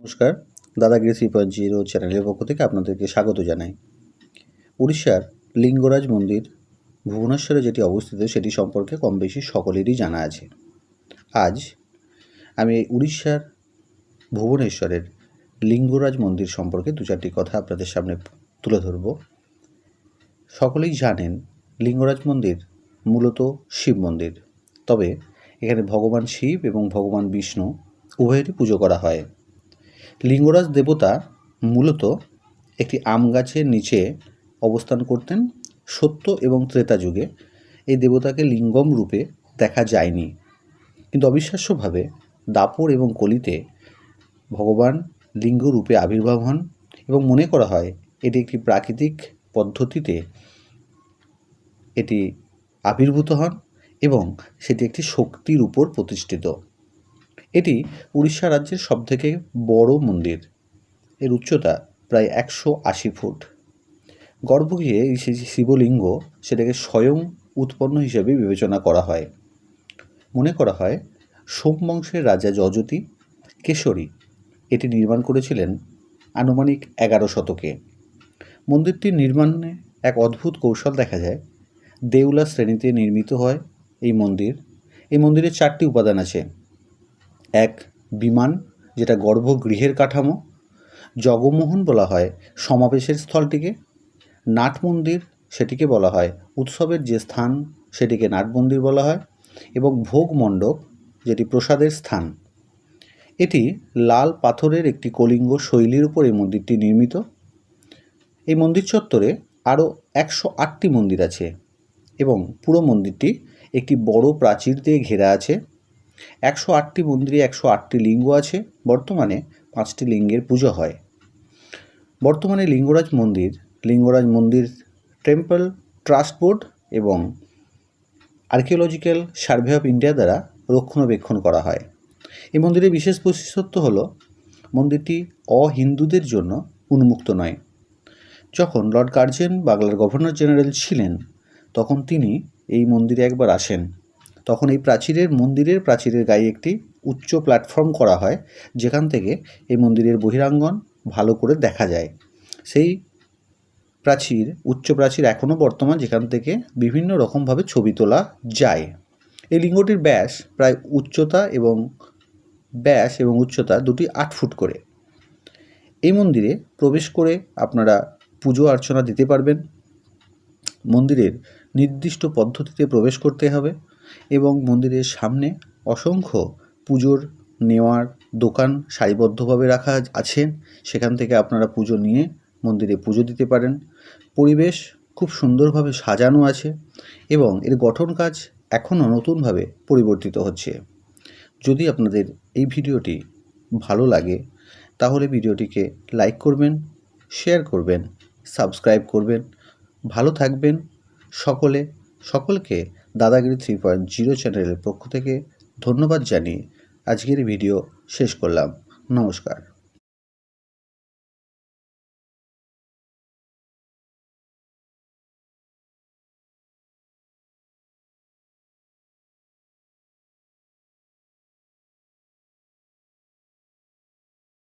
নমস্কার, দাদাগিরি 3.0 চ্যানেলের পক্ষ থেকে আপনাদেরকে স্বাগত জানাই। উড়িষ্যার লিঙ্গরাজ মন্দির ভুবনেশ্বরে যেটি অবস্থিত সেটি সম্পর্কে কম বেশি সকলেরই জানা আছে। আজ আমি উড়িষ্যার ভুবনেশ্বরের লিঙ্গরাজ মন্দির সম্পর্কে দু চারটি কথা আপনাদের সামনে তুলে ধরব। সকলেই জানেন লিঙ্গরাজ মন্দির মূলত শিব মন্দির, তবে এখানে ভগবান শিব এবং ভগবান বিষ্ণু উভয়েরই পুজো করা হয়। লিঙ্গরাজ দেবতা মূলত একটি আম গাছের নিচে অবস্থান করতেন। সত্য এবং ত্রেতা যুগে এই দেবতাকে লিঙ্গম রূপে দেখা যায়নি, কিন্তু অবিশ্বাস্যভাবে দাপর এবং কলিতে ভগবান লিঙ্গ রূপে আবির্ভাব হন এবং মনে করা হয় এটি একটি প্রাকৃতিক পদ্ধতিতে এটি আবির্ভূত হন এবং সেটি একটি শক্তির উপর প্রতিষ্ঠিত। এটি উড়িষ্যা রাজ্যের সবথেকে বড় মন্দির। এর উচ্চতা প্রায় 180 ফুট। গর্ভগৃহে এই শিবলিঙ্গ সেটাকে স্বয়ং উৎপন্ন হিসেবে বিবেচনা করা হয়। মনে করা হয় সোম বংশের রাজা যজতি কেশরী এটি নির্মাণ করেছিলেন আনুমানিক 11 শতকে। মন্দিরটির নির্মাণে এক অদ্ভুত কৌশল দেখা যায়। দেউলা শ্রেণীতে নির্মিত হয় এই মন্দির। এই মন্দিরের 4টি উপাদান আছে। এক, বিমান, যেটা গর্ভগৃহের কাঠামো। জগমোহন বলা হয় সমাবেশের স্থলটিকে। নাট মন্দির, সেটিকে বলা হয় উৎসবের যে স্থান সেটিকে নাট মন্দির বলা হয়। এবং ভোগ মণ্ডপ, যেটি প্রসাদের স্থান। এটি লাল পাথরের একটি কলিঙ্গ শৈলীর উপর এই মন্দিরটি নির্মিত। এই মন্দির চত্বরে আরও 108টি মন্দির আছে এবং পুরো মন্দিরটি একটি বড় প্রাচীর দিয়ে ঘেরা আছে। 108টি মন্দিরে 108টি লিঙ্গ আছে। বর্তমানে 5টি লিঙ্গের পুজো হয়। বর্তমানে লিঙ্গরাজ মন্দির টেম্পল ট্রাস্ট বোর্ড এবং আর্কিওলজিক্যাল সার্ভে অফ ইন্ডিয়া দ্বারা রক্ষণাবেক্ষণ করা হয়। এই মন্দিরের বিশেষ বৈশিষ্ট্য হল মন্দিরটি অহিন্দুদের জন্য উন্মুক্ত নয়। যখন লর্ড কার্জন বাংলার গভর্নর জেনারেল ছিলেন তখন তিনি এই মন্দিরে একবার আসেন। তখন এই মন্দিরের প্রাচীরের গায়ে একটি উচ্চ প্ল্যাটফর্ম করা হয়, যেখান থেকে এই মন্দিরের বহিরাঙ্গন ভালো করে দেখা যায়। সেই উচ্চ প্রাচীর এখনও বর্তমান, যেখান থেকে বিভিন্ন রকমভাবে ছবি তোলা যায়। এই লিঙ্গটির প্রায় ব্যাস এবং উচ্চতা দুটি 8 ফুট করে। এই মন্দিরে প্রবেশ করে আপনারা পুজো অর্চনা দিতে পারবেন। মন্দিরের নির্দিষ্ট পদ্ধতিতে প্রবেশ করতে হবে এবং মন্দিরের সামনে অসংখ্য পুজোর নেওয়ার দোকান সারিবদ্ধভাবে রাখা আছে। সেখান থেকে আপনারা পুজো নিয়ে মন্দিরে পুজো দিতে পারেন। পরিবেশ খুব সুন্দরভাবে সাজানো আছে এবং এর গঠন কাজ এখনও নতুনভাবে পরিবর্তিত হচ্ছে। যদি আপনাদের এই ভিডিওটি ভালো লাগে তাহলে ভিডিওটিকে লাইক করবেন, শেয়ার করবেন, সাবস্ক্রাইব করবেন। ভালো থাকবেন সকলকে দাদাগিরি 3.0 চ্যানেলের পক্ষ থেকে ধন্যবাদ জানিয়ে আজকের ভিডিও শেষ করলাম। নমস্কার।